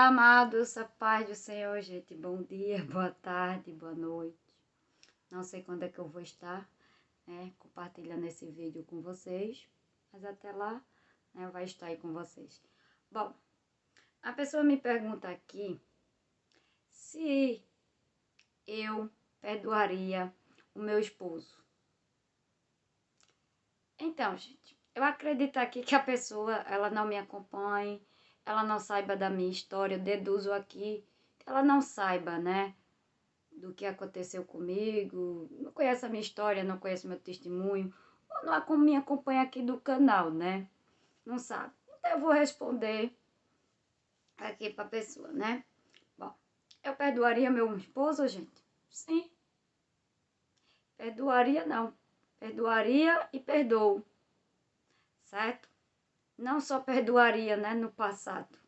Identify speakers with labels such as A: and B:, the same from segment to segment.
A: Olá, amados, a paz do Senhor, gente. Bom dia, boa tarde, boa noite. Não sei quando é que eu vou estar, compartilhando esse vídeo com vocês, mas até lá, vai estar aí com vocês. Bom, a pessoa me pergunta aqui se eu perdoaria o meu esposo. Então, gente, eu acredito aqui que a pessoa, ela não me acompanhe, ela não saiba da minha história, eu deduzo aqui que ela não saiba, do que aconteceu comigo, não conhece a minha história, não conhece meu testemunho, ou não me acompanha aqui do canal, não sabe. Então eu vou responder aqui pra pessoa, Bom, eu perdoaria meu esposo, gente? Sim. Perdoaria não. Perdoaria e perdoo, certo? Não só perdoaria, no passado,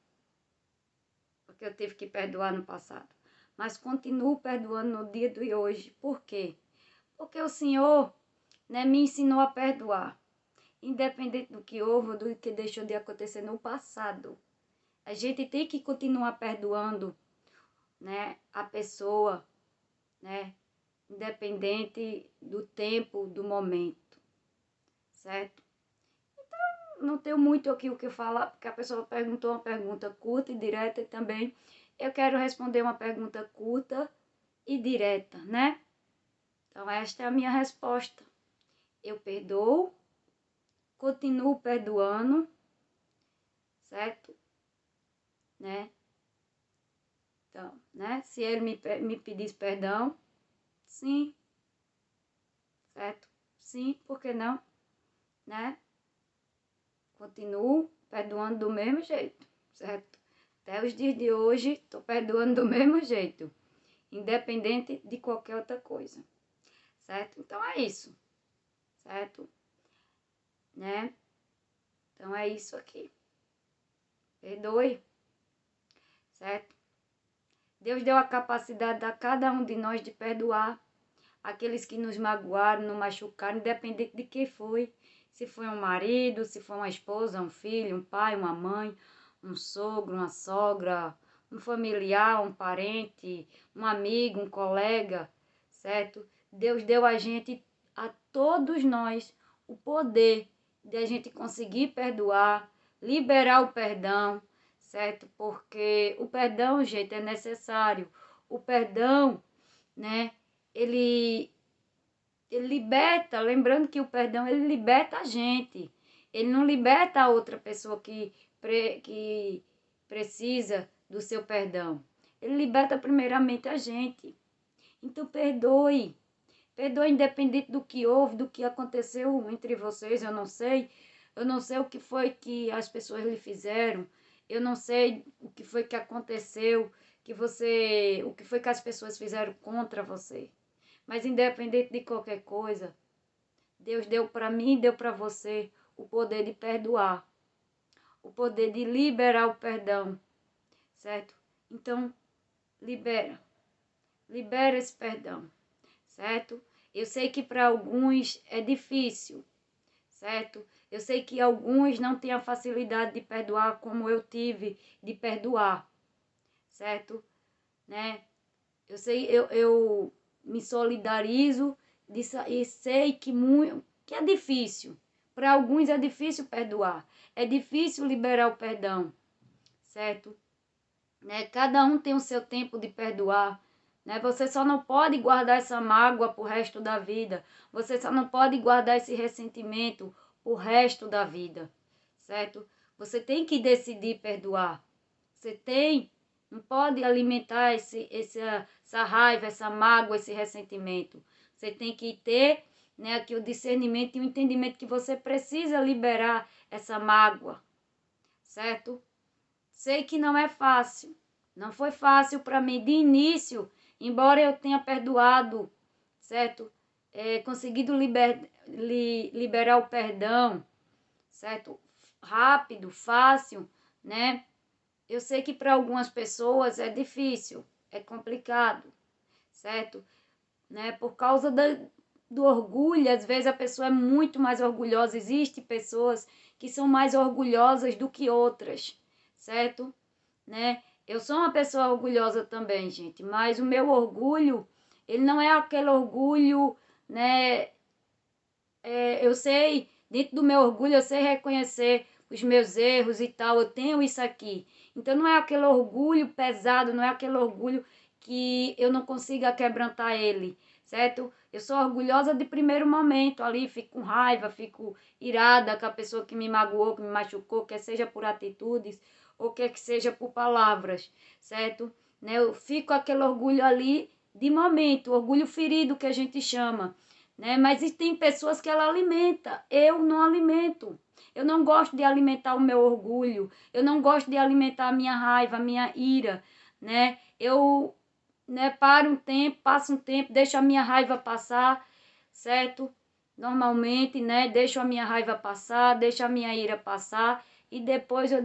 A: porque eu tive que perdoar no passado, mas continuo perdoando no dia de hoje. Por quê? Porque o Senhor, me ensinou a perdoar, independente do que houve ou do que deixou de acontecer no passado. A gente tem que continuar perdoando, a pessoa, independente do tempo, do momento, certo? Não tenho muito aqui o que falar, porque a pessoa perguntou uma pergunta curta e direta e também eu quero responder uma pergunta curta e direta, Então, esta é a minha resposta. Eu perdoo, continuo perdoando, certo? Então, se ele me pedisse perdão, sim, certo? Sim, por que não, Continuo perdoando do mesmo jeito, certo? Até os dias de hoje, estou perdoando do mesmo jeito, independente de qualquer outra coisa, certo? Então, é isso, certo? Então, é isso aqui. Perdoe, certo? Deus deu a capacidade a cada um de nós de perdoar aqueles que nos magoaram, nos machucaram, independente de quem foi. Se foi um marido, se foi uma esposa, um filho, um pai, uma mãe, um sogro, uma sogra, um familiar, um parente, um amigo, um colega, certo? Deus deu a todos nós, o poder de a gente conseguir perdoar, liberar o perdão, certo? Porque o perdão, gente, é necessário. O perdão, ele liberta, lembrando que o perdão, ele liberta a gente. Ele não liberta a outra pessoa que precisa do seu perdão. Ele liberta primeiramente a gente. Então, perdoe. Perdoe independente do que houve, do que aconteceu entre vocês, eu não sei. Eu não sei o que foi que as pessoas lhe fizeram. Eu não sei o que foi que aconteceu, o que foi que as pessoas fizeram contra você. Mas independente de qualquer coisa, Deus deu para mim e deu para você o poder de perdoar, o poder de liberar o perdão, certo? Então, libera esse perdão, certo? Eu sei que para alguns é difícil, certo? Eu sei que alguns não têm a facilidade de perdoar como eu tive de perdoar, certo? Eu sei, eu me solidarizo e sei que é difícil. Para alguns é difícil perdoar, é difícil liberar o perdão, certo? Cada um tem o seu tempo de perdoar. Você só não pode guardar essa mágoa pro resto da vida. Você só não pode guardar esse ressentimento pro resto da vida, certo? Você tem que decidir perdoar. Não pode alimentar essa raiva, essa mágoa, esse ressentimento. Você tem que ter aqui o discernimento e o entendimento que você precisa liberar essa mágoa, certo? Sei que não é fácil. Não foi fácil para mim de início, embora eu tenha perdoado, certo? Conseguido liberar o perdão, certo? Rápido, fácil, Eu sei que para algumas pessoas é difícil, é complicado, certo? Por causa do orgulho, às vezes a pessoa é muito mais orgulhosa. Existem pessoas que são mais orgulhosas do que outras, certo? Eu sou uma pessoa orgulhosa também, gente, mas o meu orgulho, ele não é aquele orgulho, né? Eu sei, dentro do meu orgulho, eu sei reconhecer os meus erros e tal, eu tenho isso aqui. Então não é aquele orgulho pesado, não é aquele orgulho que eu não consiga quebrantar ele, certo? Eu sou orgulhosa de primeiro momento ali, fico com raiva, fico irada com a pessoa que me magoou, que me machucou, quer seja por atitudes ou quer que seja por palavras, certo? Né? Eu fico com aquele orgulho ali de momento, orgulho ferido que a gente chama, né? Mas tem pessoas que ela alimenta, eu não alimento. Eu não gosto de alimentar o meu orgulho, eu não gosto de alimentar a minha raiva, a minha ira, né? Eu, né, paro um tempo, passo um tempo, deixo a minha raiva passar, certo? Normalmente, né, deixo a minha raiva passar, deixo a minha ira passar e depois eu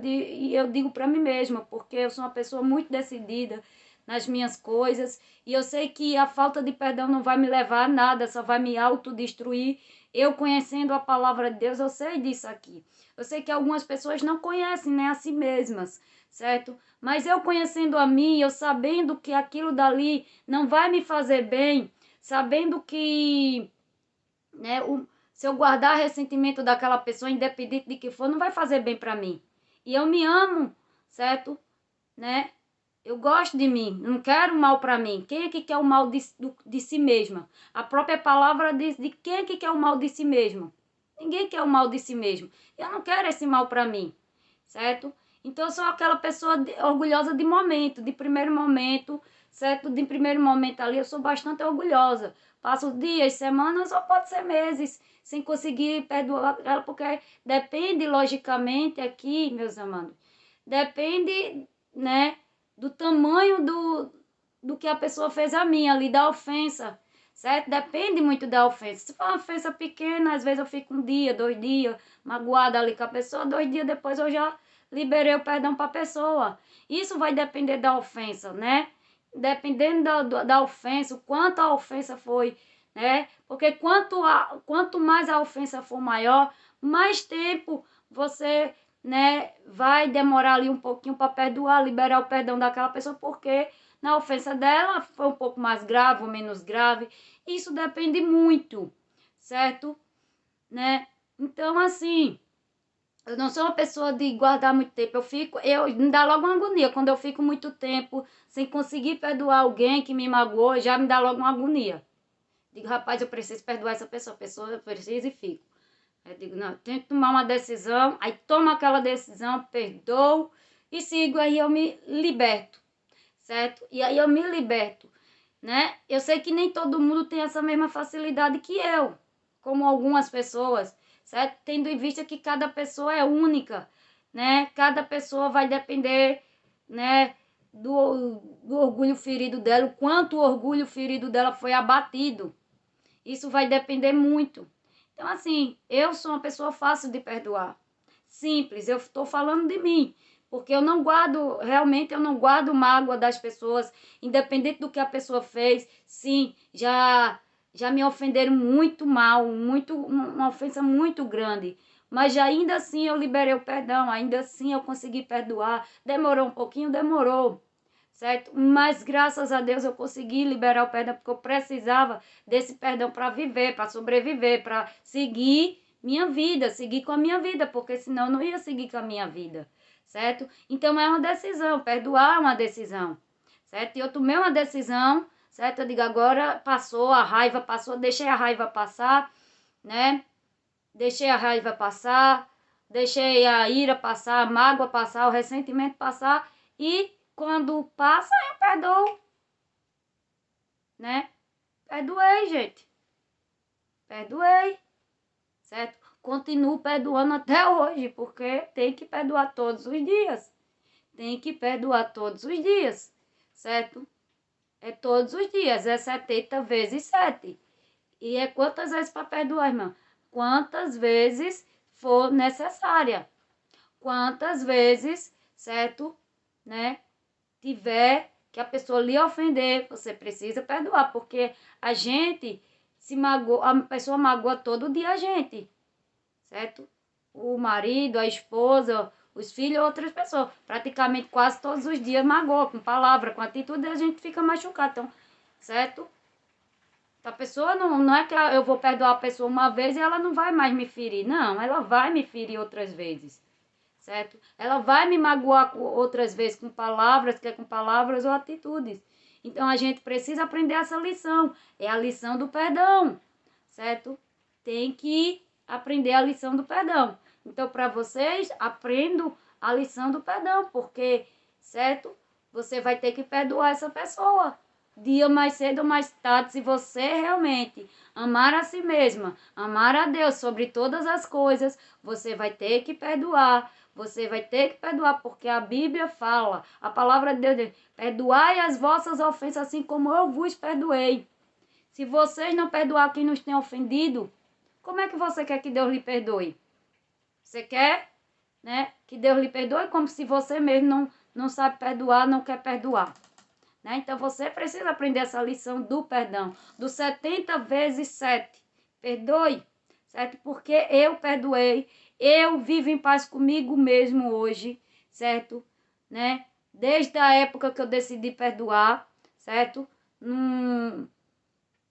A: digo para mim mesma, porque eu sou uma pessoa muito decidida nas minhas coisas e eu sei que a falta de perdão não vai me levar a nada, só vai me autodestruir. Eu conhecendo a palavra de Deus, eu sei disso aqui. Eu sei que algumas pessoas não conhecem, né, a si mesmas, certo? Mas eu conhecendo a mim, eu sabendo que aquilo dali não vai me fazer bem, sabendo que, né, se eu guardar ressentimento daquela pessoa, independente de que for, não vai fazer bem para mim. E eu me amo, certo? Né? Eu gosto de mim, não quero mal para mim. Quem é que quer o mal de si mesma? A própria palavra diz de quem é que quer o mal de si mesmo. Ninguém quer o mal de si mesmo. Eu não quero esse mal para mim, certo? Então eu sou aquela pessoa orgulhosa de momento, de primeiro momento, certo? De primeiro momento ali eu sou bastante orgulhosa. Passo dias, semanas ou pode ser meses sem conseguir perdoar ela, porque depende logicamente aqui, meus amados, depende, né, do tamanho do que a pessoa fez a mim ali, da ofensa, certo? Depende muito da ofensa. Se for uma ofensa pequena, às vezes eu fico um dia, 2 dias, magoada ali com a pessoa, 2 dias depois eu já liberei o perdão para a pessoa. Isso vai depender da ofensa, né? Dependendo da ofensa, o quanto a ofensa foi, né? Porque quanto mais a ofensa for maior, mais tempo você, né, vai demorar ali um pouquinho para perdoar, liberar o perdão daquela pessoa, porque na ofensa dela foi um pouco mais grave ou menos grave. Isso depende muito, certo? Né? Então, assim, eu não sou uma pessoa de guardar muito tempo. Me dá logo uma agonia. Quando eu fico muito tempo sem conseguir perdoar alguém que me magoou, já me dá logo uma agonia. Digo, rapaz, eu preciso perdoar essa pessoa. A pessoa eu preciso e fico. Eu digo, não, eu tenho que tomar uma decisão. Aí tomo aquela decisão, perdoo e sigo. Aí eu me liberto, certo? E aí eu me liberto, né? Eu sei que nem todo mundo tem essa mesma facilidade que eu, como algumas pessoas, certo? Tendo em vista que cada pessoa é única, né? Cada pessoa vai depender, né, do orgulho ferido dela, o quanto o orgulho ferido dela foi abatido. Isso vai depender muito. Então, assim, eu sou uma pessoa fácil de perdoar. Simples, eu estou falando de mim. Porque eu não guardo, realmente eu não guardo mágoa das pessoas, independente do que a pessoa fez. Sim, já me ofenderam muito mal, uma ofensa muito grande. Mas ainda assim eu liberei o perdão, ainda assim eu consegui perdoar. Demorou um pouquinho, demorou, certo? Mas graças a Deus eu consegui liberar o perdão, porque eu precisava desse perdão para viver, para sobreviver, para seguir minha vida, seguir com a minha vida, porque senão eu não ia seguir com a minha vida, certo? Então é uma decisão, perdoar é uma decisão, certo? E eu tomei uma decisão, certo? Eu digo, agora passou, a raiva passou, deixei a raiva passar, né? Deixei a raiva passar, deixei a ira passar, a mágoa passar, o ressentimento passar e quando passa, eu perdoo, né? Perdoei, gente. Perdoei, certo? Continuo perdoando até hoje, porque tem que perdoar todos os dias. Tem que perdoar todos os dias, certo? É todos os dias, é 70 vezes 7. E é quantas vezes para perdoar, irmão? Quantas vezes for necessária. Quantas vezes, certo? Né? Tiver que a pessoa lhe ofender, você precisa perdoar, porque a gente se magoa, a pessoa magoa todo dia a gente, certo? O marido, a esposa, os filhos ou outras pessoas. Praticamente quase todos os dias magoa, com palavra, com atitude, a gente fica machucado. Então, certo? A pessoa não é que eu vou perdoar a pessoa uma vez e ela não vai mais me ferir. Não, ela vai me ferir outras vezes. Certo? Ela vai me magoar outras vezes com palavras, quer com palavras ou atitudes. Então a gente precisa aprender essa lição. É a lição do perdão. Certo? Tem que aprender a lição do perdão. Então, para vocês, aprendo a lição do perdão, porque, certo? Você vai ter que perdoar essa pessoa. Dia mais cedo ou mais tarde, se você realmente amar a si mesma, amar a Deus sobre todas as coisas, você vai ter que perdoar. Você vai ter que perdoar, porque a Bíblia fala, a palavra de Deus diz, perdoai as vossas ofensas assim como eu vos perdoei. Se vocês não perdoar quem nos tem ofendido, como é que você quer que Deus lhe perdoe? Você quer, né, que Deus lhe perdoe como se você mesmo não sabe perdoar, não quer perdoar. Né? Então você precisa aprender essa lição do perdão, do 70 vezes 7. Perdoe, certo? Porque eu perdoei, eu vivo em paz comigo mesmo hoje, certo? Né? Desde a época que eu decidi perdoar, certo?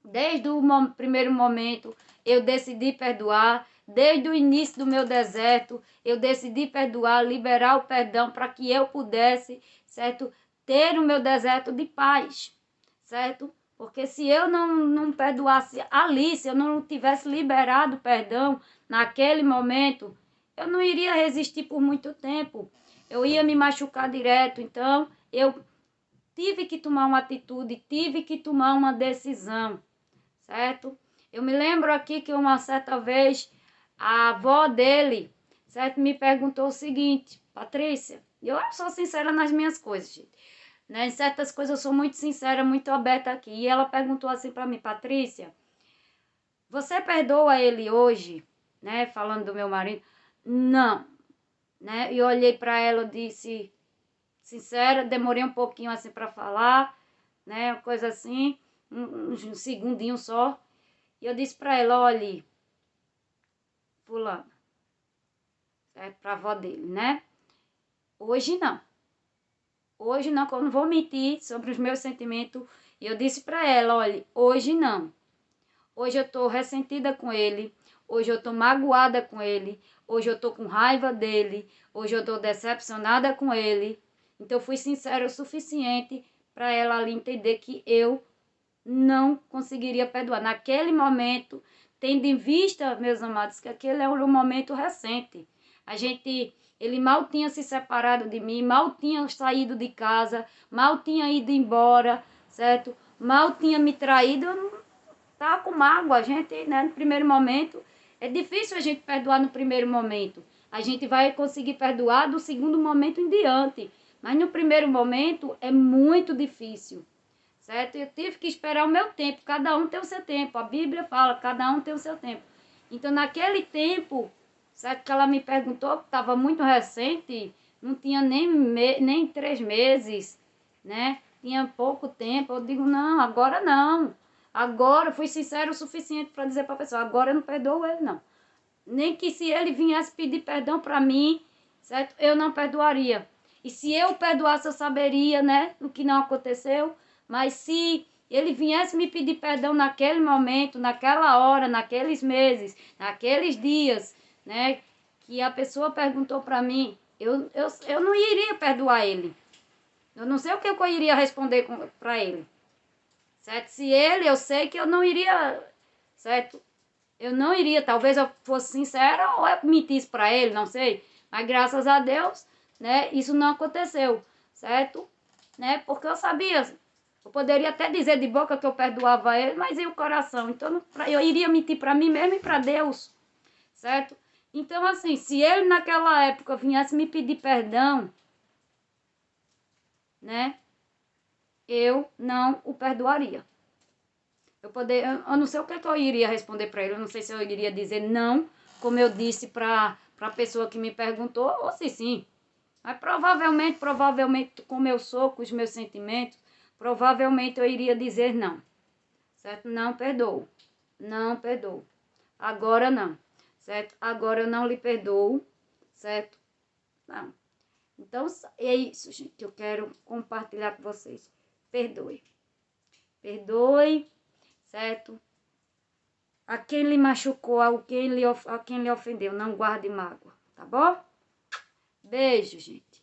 A: Desde o primeiro momento, eu decidi perdoar. Desde o início do meu deserto, eu decidi perdoar, liberar o perdão para que eu pudesse, certo? Ter o meu deserto de paz, certo? Porque se eu não perdoasse ali, se eu não tivesse liberado o perdão naquele momento, eu não iria resistir por muito tempo. Eu ia me machucar direto. Então, eu tive que tomar uma atitude, tive que tomar uma decisão, certo? Eu me lembro aqui que uma certa vez a avó dele, certo, me perguntou o seguinte, Patrícia, eu sou sincera nas minhas coisas, gente, né? Em certas coisas eu sou muito sincera, muito aberta aqui. E ela perguntou assim para mim, Patrícia, você perdoa ele hoje, né? Falando do meu marido, não, né? E eu olhei para ela e disse, sincera, demorei um pouquinho assim para falar, né? Coisa assim, um segundinho só. E eu disse para ela, olhe, fulano, certo? Para a avó dele, né? Hoje não. Hoje não, que eu não vou mentir sobre os meus sentimentos. E eu disse para ela, olha, hoje não. Hoje eu tô ressentida com ele. Hoje eu tô magoada com ele. Hoje eu tô com raiva dele. Hoje eu tô decepcionada com ele. Então eu fui sincera o suficiente para ela ali entender que eu não conseguiria perdoar. Naquele momento, tendo em vista, meus amados, que aquele é um momento recente. Ele mal tinha se separado de mim, mal tinha saído de casa, mal tinha ido embora, certo? Mal tinha me traído, eu não estava com mágoa. A gente, né, no primeiro momento, é difícil a gente perdoar no primeiro momento. A gente vai conseguir perdoar do segundo momento em diante. Mas no primeiro momento é muito difícil. Certo? Eu tive que esperar o meu tempo, cada um tem o seu tempo. A Bíblia fala, cada um tem o seu tempo. Então, naquele tempo, certo, que ela me perguntou, que estava muito recente, não tinha nem 3 meses, né? Tinha pouco tempo. Eu digo, não, agora não. Agora eu fui sincero o suficiente para dizer para a pessoa, agora eu não perdoo ele, não. Nem que se ele viesse pedir perdão para mim, certo? Eu não perdoaria. E se eu perdoasse, eu saberia, né, o que não aconteceu. Mas se ele viesse me pedir perdão naquele momento, naquela hora, naqueles meses, naqueles dias, né, que a pessoa perguntou para mim, eu não iria perdoar ele. Eu não sei o que eu iria responder para ele. Certo? Se ele, eu sei que eu não iria, certo? Eu não iria, talvez eu fosse sincera ou eu mentisse para ele, não sei. Mas graças a Deus, né, isso não aconteceu, certo? Né? Porque eu sabia, eu poderia até dizer de boca que eu perdoava ele, mas e o coração? Então eu iria mentir para mim mesmo e para Deus, certo? Então assim, se ele naquela época viesse me pedir perdão, né, eu não o perdoaria. Eu não sei o que eu iria responder para ele, eu não sei se eu iria dizer não, como eu disse para a pessoa que me perguntou, ou se sim. Mas provavelmente, como eu sou, com os meus sentimentos, provavelmente eu iria dizer não, certo? Não perdoo, não perdoo. Agora não, certo? Agora eu não lhe perdoo, certo? Não. Então, é isso, gente, que eu quero compartilhar com vocês. Perdoe. Perdoe, certo? A quem lhe machucou, a quem lhe ofendeu, não guarde mágoa, tá bom? Beijo, gente.